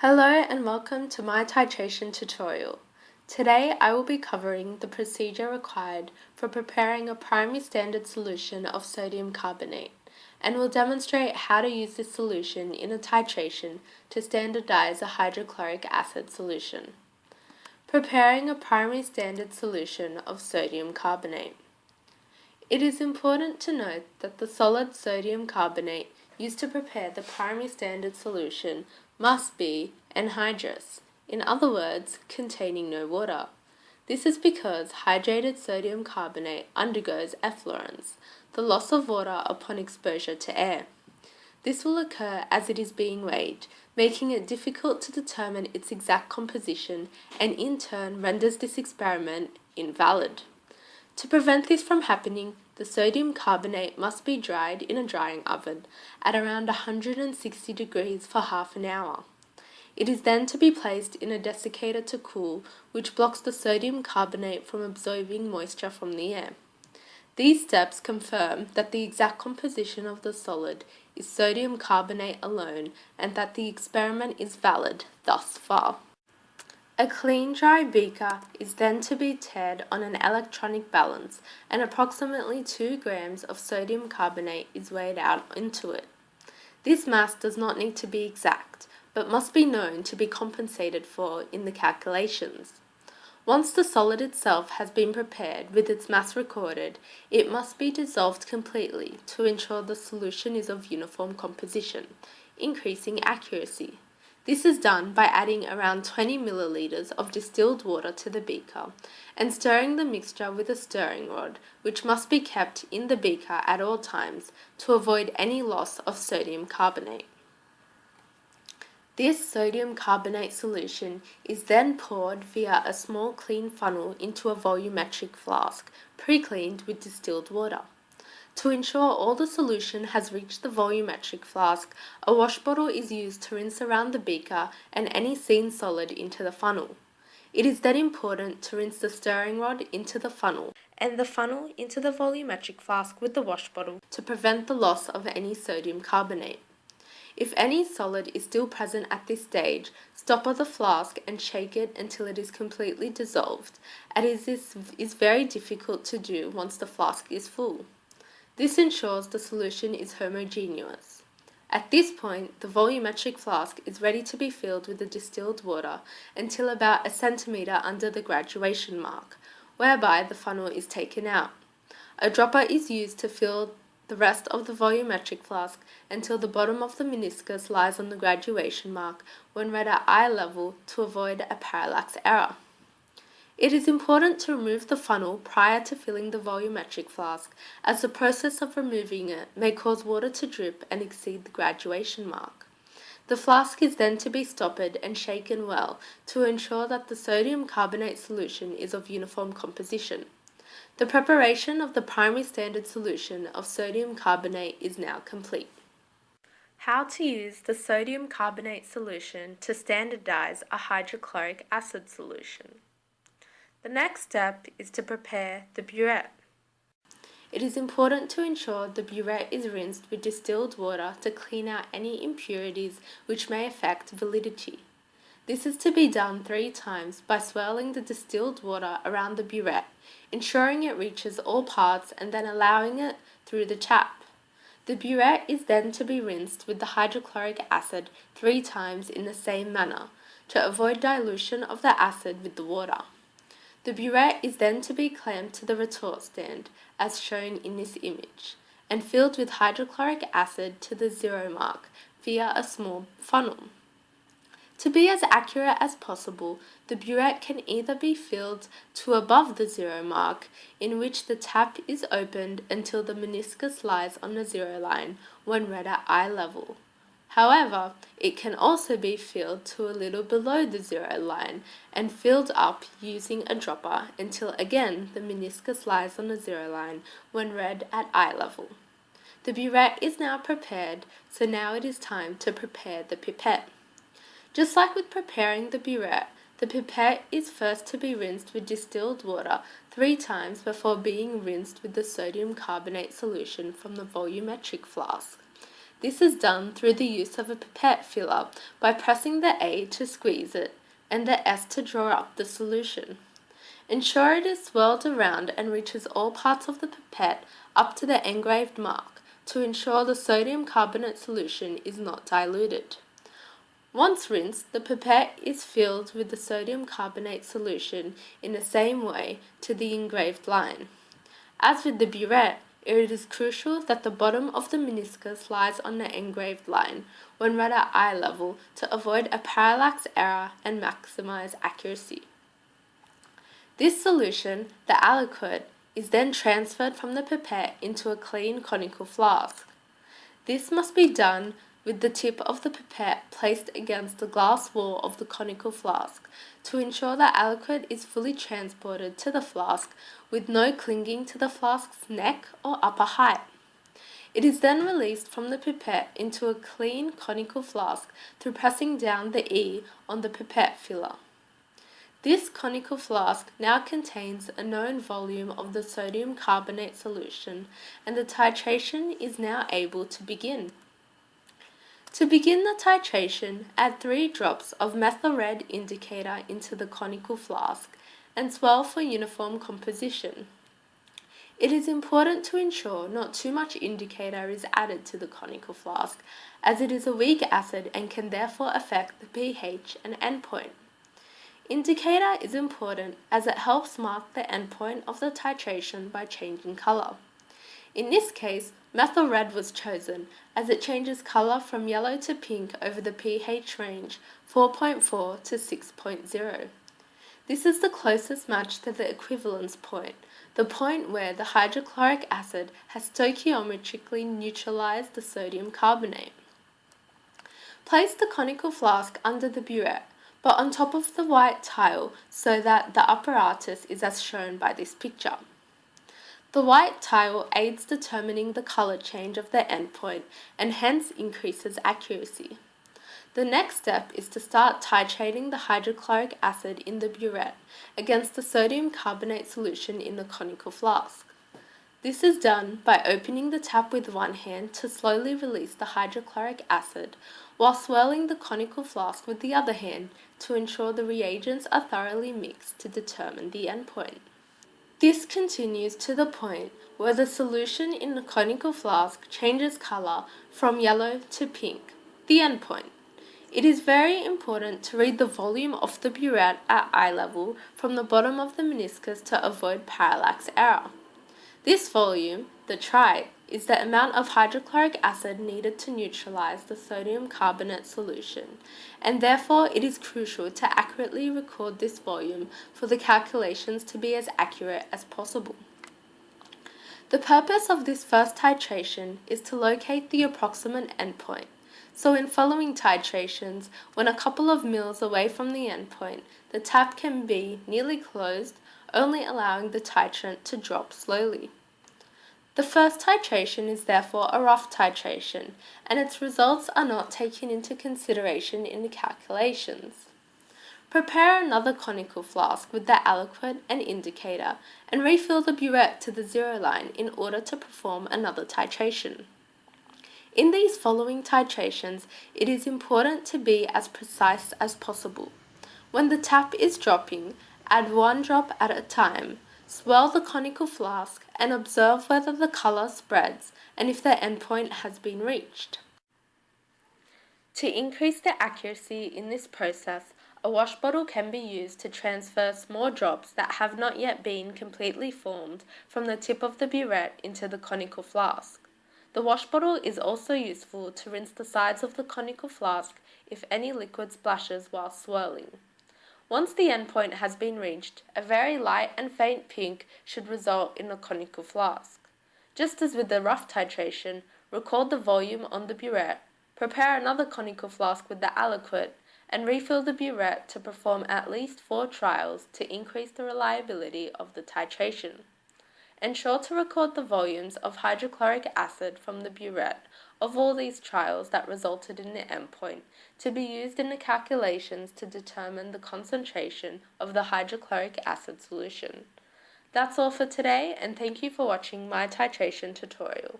Hello and welcome to my titration tutorial. Today I will be covering the procedure required for preparing a primary standard solution of sodium carbonate and will demonstrate how to use this solution in a titration to standardize a hydrochloric acid solution. Preparing a primary standard solution of sodium carbonate. It is important to note that the solid sodium carbonate used to prepare the primary standard solution must be anhydrous, in other words, containing no water. This is because hydrated sodium carbonate undergoes efflorescence, the loss of water upon exposure to air. This will occur as it is being weighed, making it difficult to determine its exact composition and in turn renders this experiment invalid. To prevent this from happening, the sodium carbonate must be dried in a drying oven at around 160 degrees for half an hour. It is then to be placed in a desiccator to cool, which blocks the sodium carbonate from absorbing moisture from the air. These steps confirm that the exact composition of the solid is sodium carbonate alone and that the experiment is valid thus far. A clean dry beaker is then to be tared on an electronic balance and approximately 2 grams of sodium carbonate is weighed out into it. This mass does not need to be exact, but must be known to be compensated for in the calculations. Once the solid itself has been prepared with its mass recorded, it must be dissolved completely to ensure the solution is of uniform composition, increasing accuracy. This is done by adding around 20 milliliters of distilled water to the beaker and stirring the mixture with a stirring rod, which must be kept in the beaker at all times to avoid any loss of sodium carbonate. This sodium carbonate solution is then poured via a small clean funnel into a volumetric flask, pre-cleaned with distilled water. To ensure all the solution has reached the volumetric flask, a wash bottle is used to rinse around the beaker and any seen solid into the funnel. It is then important to rinse the stirring rod into the funnel and the funnel into the volumetric flask with the wash bottle to prevent the loss of any sodium carbonate. If any solid is still present at this stage, stopper the flask and shake it until it is completely dissolved, as this is very difficult to do once the flask is full. This ensures the solution is homogeneous. At this point, the volumetric flask is ready to be filled with the distilled water until about a centimeter under the graduation mark, whereby the funnel is taken out. A dropper is used to fill the rest of the volumetric flask until the bottom of the meniscus lies on the graduation mark when read at eye level to avoid a parallax error. It is important to remove the funnel prior to filling the volumetric flask, as the process of removing it may cause water to drip and exceed the graduation mark. The flask is then to be stoppered and shaken well to ensure that the sodium carbonate solution is of uniform composition. The preparation of the primary standard solution of sodium carbonate is now complete. How to use the sodium carbonate solution to standardize a hydrochloric acid solution. The next step is to prepare the burette. It is important to ensure the burette is rinsed with distilled water to clean out any impurities which may affect validity. This is to be done 3 times by swirling the distilled water around the burette, ensuring it reaches all parts and then allowing it through the tap. The burette is then to be rinsed with the hydrochloric acid 3 times in the same manner to avoid dilution of the acid with the water. The burette is then to be clamped to the retort stand, as shown in this image, and filled with hydrochloric acid to the 0 mark via a small funnel. To be as accurate as possible, the burette can either be filled to above the 0 mark, in which the tap is opened until the meniscus lies on the 0 line when read at eye level. However, it can also be filled to a little below the 0 line and filled up using a dropper until again the meniscus lies on the 0 line when read at eye level. The burette is now prepared, so now it is time to prepare the pipette. Just like with preparing the burette, the pipette is first to be rinsed with distilled water 3 times before being rinsed with the sodium carbonate solution from the volumetric flask. This is done through the use of a pipette filler by pressing the A to squeeze it and the S to draw up the solution. Ensure it is swirled around and reaches all parts of the pipette up to the engraved mark to ensure the sodium carbonate solution is not diluted. Once rinsed, the pipette is filled with the sodium carbonate solution in the same way to the engraved line. As with the burette, it is crucial that the bottom of the meniscus lies on the engraved line when read at eye level to avoid a parallax error and maximize accuracy. This solution, the aliquot, is then transferred from the pipette into a clean conical flask. This must be done with the tip of the pipette placed against the glass wall of the conical flask to ensure the aliquot is fully transported to the flask with no clinging to the flask's neck or upper height. It is then released from the pipette into a clean conical flask through pressing down the E on the pipette filler. This conical flask now contains a known volume of the sodium carbonate solution, and the titration is now able to begin. To begin the titration, add 3 drops of methyl red indicator into the conical flask and swirl for uniform composition. It is important to ensure not too much indicator is added to the conical flask, as it is a weak acid and can therefore affect the pH and endpoint. Indicator is important as it helps mark the endpoint of the titration by changing colour. In this case, methyl red was chosen as it changes colour from yellow to pink over the pH range 4.4 to 6.0. This is the closest match to the equivalence point, the point where the hydrochloric acid has stoichiometrically neutralized the sodium carbonate. Place the conical flask under the burette, but on top of the white tile so that the apparatus is as shown by this picture. The white tile aids determining the colour change of the endpoint and hence increases accuracy. The next step is to start titrating the hydrochloric acid in the burette against the sodium carbonate solution in the conical flask. This is done by opening the tap with one hand to slowly release the hydrochloric acid while swirling the conical flask with the other hand to ensure the reagents are thoroughly mixed to determine the endpoint. This continues to the point where the solution in the conical flask changes colour from yellow to pink, the endpoint. It is very important to read the volume of the burette at eye level from the bottom of the meniscus to avoid parallax error. This volume, the trite, is the amount of hydrochloric acid needed to neutralize the sodium carbonate solution, and therefore it is crucial to accurately record this volume for the calculations to be as accurate as possible. The purpose of this first titration is to locate the approximate endpoint. So in following titrations, when a couple of mils away from the endpoint, the tap can be nearly closed, only allowing the titrant to drop slowly. The first titration is therefore a rough titration, and its results are not taken into consideration in the calculations. Prepare another conical flask with the aliquot and indicator, and refill the burette to the 0 line in order to perform another titration. In these following titrations, it is important to be as precise as possible. When the tap is dropping, add 1 drop at a time. Swirl the conical flask and observe whether the colour spreads and if the endpoint has been reached. To increase the accuracy in this process, a wash bottle can be used to transfer small drops that have not yet been completely formed from the tip of the burette into the conical flask. The wash bottle is also useful to rinse the sides of the conical flask if any liquid splashes while swirling. Once the endpoint has been reached, a very light and faint pink should result in a conical flask. Just as with the rough titration, record the volume on the burette, prepare another conical flask with the aliquot, and refill the burette to perform at least 4 trials to increase the reliability of the titration. Ensure to record the volumes of hydrochloric acid from the burette of all these trials that resulted in the endpoint to be used in the calculations to determine the concentration of the hydrochloric acid solution. That's all for today, and thank you for watching my titration tutorial.